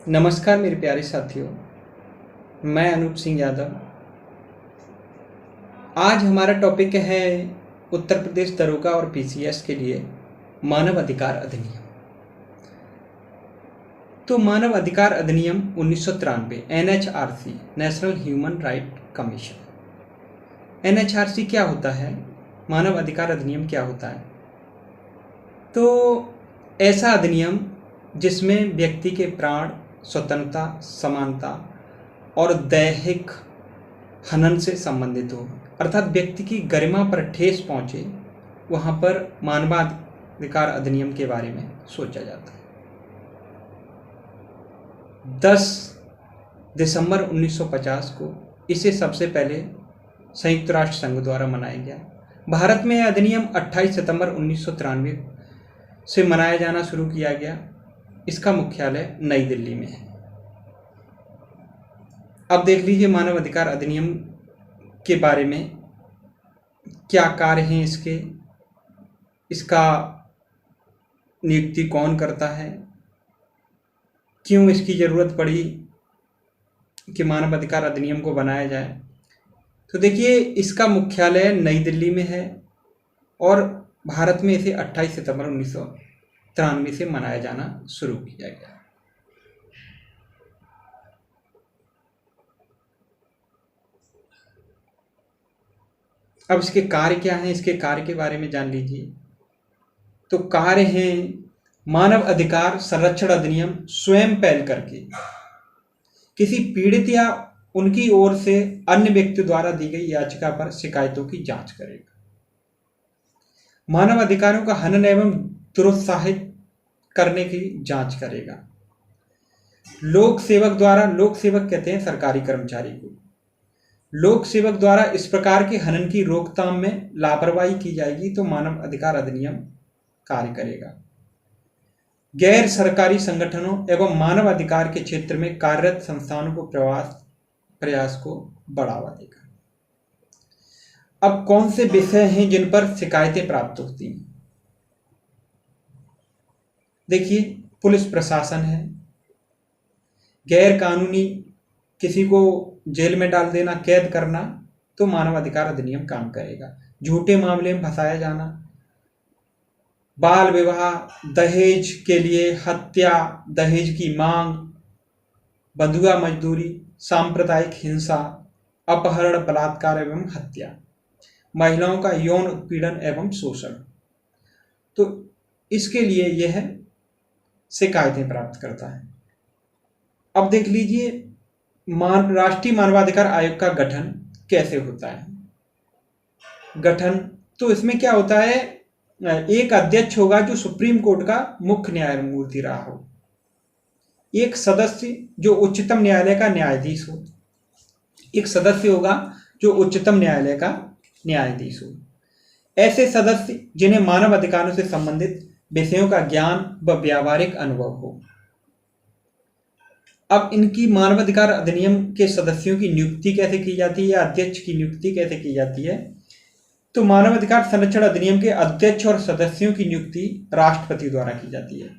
नमस्कार मेरे प्यारे साथियों, मैं अनूप सिंह यादव। आज हमारा टॉपिक है उत्तर प्रदेश दरोगा और पीसीएस के लिए मानव अधिकार अधिनियम। तो मानव अधिकार अधिनियम 1993 NHRC national human right commission. NHRC क्या होता है, मानव अधिकार अधिनियम क्या होता है? तो ऐसा अधिनियम जिसमें व्यक्ति के प्राण, स्वतंत्रता, समानता और दैहिक हनन से संबंधित हो, अर्थात व्यक्ति की गरिमा पर ठेस पहुंचे, वहां पर मानवाधिकार अधिनियम के बारे में सोचा जाता है। 10 दिसंबर 1950 को इसे सबसे पहले संयुक्त राष्ट्र संघ द्वारा मनाया गया। भारत में यह अधिनियम 28 सितंबर 1993 से मनाया जाना शुरू किया गया। इसका मुख्यालय नई दिल्ली में है। अब देख लीजिए मानव अधिकार अधिनियम के बारे में क्या कार्य हैं इसके, इसका नियुक्ति कौन करता है, क्यों इसकी ज़रूरत पड़ी कि मानव अधिकार अधिनियम को बनाया जाए। तो देखिए, इसका मुख्यालय नई दिल्ली में है और भारत में इसे 28 सितंबर 1993 से मनाया जाना शुरू किया गया। अब इसके कार्य क्या हैं, इसके कार्य के बारे में जान लीजिए। तो कार्य हैं, मानव अधिकार संरक्षण अधिनियम स्वयं पहल करके किसी पीड़ित या उनकी ओर से अन्य व्यक्ति द्वारा दी गई याचिका पर शिकायतों की जांच करेगा। मानव अधिकारों का हनन एवं दुरुत्साहित करने की जांच करेगा। लोक सेवक द्वारा, लोक सेवक कहते हैं सरकारी कर्मचारी को, लोक सेवक द्वारा इस प्रकार के हनन की रोकथाम में लापरवाही की जाएगी तो मानव अधिकार अधिनियम कार्य करेगा। गैर सरकारी संगठनों एवं मानव अधिकार के क्षेत्र में कार्यरत संस्थानों को प्रयास को बढ़ावा देगा। अब कौन से विषय हैं जिन पर शिकायतें प्राप्त होती हैं? देखिए, पुलिस प्रशासन है, गैर कानूनी किसी को जेल में डाल देना, कैद करना, तो मानव अधिकार अधिनियम काम करेगा। झूठे मामले में फंसाया जाना, बाल विवाह, दहेज के लिए हत्या, दहेज की मांग, बंधुआ मजदूरी, सांप्रदायिक हिंसा, अपहरण, बलात्कार एवं हत्या, महिलाओं का यौन उत्पीड़न एवं शोषण, तो इसके लिए यह शिकायतें प्राप्त करता है। अब देख लीजिए राष्ट्रीय मानवाधिकार आयोग का गठन कैसे होता है। गठन तो इसमें क्या होता है, एक अध्यक्ष होगा जो सुप्रीम कोर्ट का मुख्य न्यायमूर्ति रहा हो, एक सदस्य जो उच्चतम न्यायालय का न्यायाधीश हो, एक सदस्य होगा जो उच्चतम न्यायालय का न्यायाधीश हो। ऐसे सदस्य जिन्हें मानव अधिकारों से संबंधित विषयों का ज्ञान व व्यावहारिक अनुभव हो। अब इनकी मानवाधिकार अधिनियम के सदस्यों की नियुक्ति कैसे की जाती है या अध्यक्ष की नियुक्ति कैसे की जाती है? तो मानवाधिकार संरक्षण अधिनियम के अध्यक्ष और सदस्यों की नियुक्ति राष्ट्रपति द्वारा की जाती है।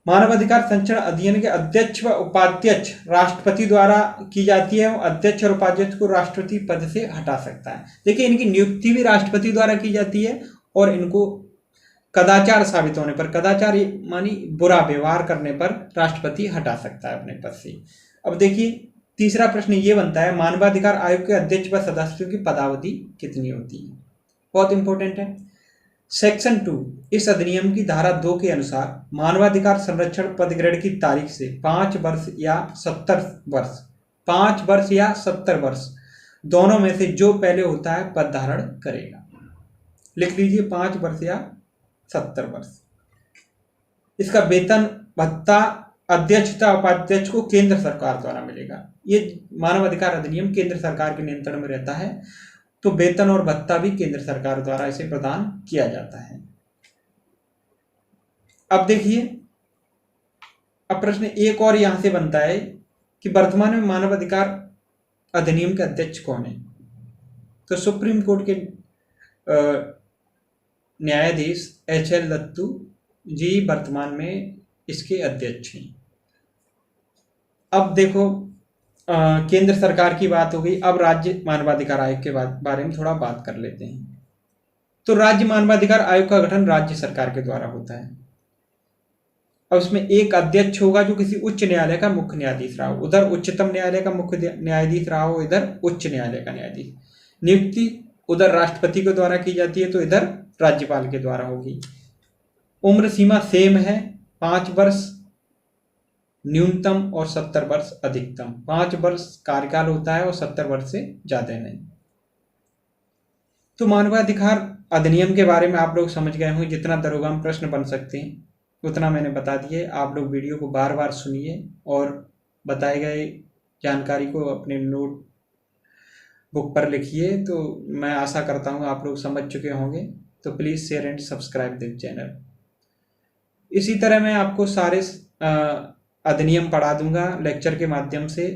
मानवाधिकार संरक्षण अधिनियम के अध्यक्ष व उपाध्यक्ष राष्ट्रपति द्वारा की जाती है। अध्यक्ष और उपाध्यक्ष को राष्ट्रपति पद से हटा सकता है। देखिए, इनकी नियुक्ति भी राष्ट्रपति द्वारा की जाती है और इनको कदाचार साबित होने पर, कदाचार मानी बुरा व्यवहार करने पर, राष्ट्रपति हटा सकता है अपने पद से। अब देखिए, तीसरा प्रश्न ये बनता है, मानवाधिकार आयोग के अध्यक्ष व सदस्यों की पदावधि कितनी होती है? बहुत इंपॉर्टेंट है। सेक्शन 2 इस अधिनियम की धारा 2 के अनुसार मानवाधिकार संरक्षण पद ग्रहण की तारीख से 5 वर्ष या 70 वर्ष, 5 वर्ष या 70 वर्ष दोनों में से जो पहले होता है पद धारण करेगा। लिख लीजिए, 5 वर्ष या 70 वर्ष। इसका वेतन भत्ता अध्यक्षता उपाध्यक्ष को केंद्र सरकार द्वारा मिलेगा। ये मानव अधिकार अधिनियम केंद्र सरकार के नियंत्रण में रहता है, तो वेतन और भत्ता भी केंद्र सरकार द्वारा इसे प्रदान किया जाता है। अब देखिए, अब प्रश्न एक और यहां से बनता है कि वर्तमान में मानव अधिकार अधिनियम के अध्यक्ष कौन है? तो सुप्रीम कोर्ट के न्यायाधीश HL लत्तू जी वर्तमान में इसके अध्यक्ष हैं। अब देखो, केंद्र सरकार की बात हो गई, अब राज्य मानवाधिकार आयोग के बारे में थोड़ा बात कर लेते हैं। तो राज्य मानवाधिकार आयोग का गठन राज्य सरकार के द्वारा होता है। अब उसमें एक अध्यक्ष होगा जो किसी उच्च न्यायालय का मुख्य न्यायाधीश रहा हो, उधर उच्चतम न्यायालय का मुख्य न्यायाधीश रहा हो, इधर उच्च न्यायालय का न्यायाधीश। नियुक्ति उधर राष्ट्रपति के द्वारा की जाती है तो इधर राज्यपाल के द्वारा होगी। उम्र सीमा सेम है, 5 वर्ष न्यूनतम और 70 वर्ष अधिकतम। 5 वर्ष कार्यकाल होता है और 70 वर्ष से ज्यादा नहीं। तो मानवाधिकार अधिनियम के बारे में आप लोग समझ गए होंगे। जितना दरोगा में प्रश्न बन सकते हैं उतना मैंने बता दिए। आप लोग वीडियो को बार बार सुनिए और बताए गए जानकारी को अपने नोट बुक पर लिखिए। तो मैं आशा करता हूँ आप लोग समझ चुके होंगे। तो please share and subscribe this channel. इसी तरह मैं आपको सारे अधिनियम पढ़ा दूंगा लेक्चर के माध्यम से।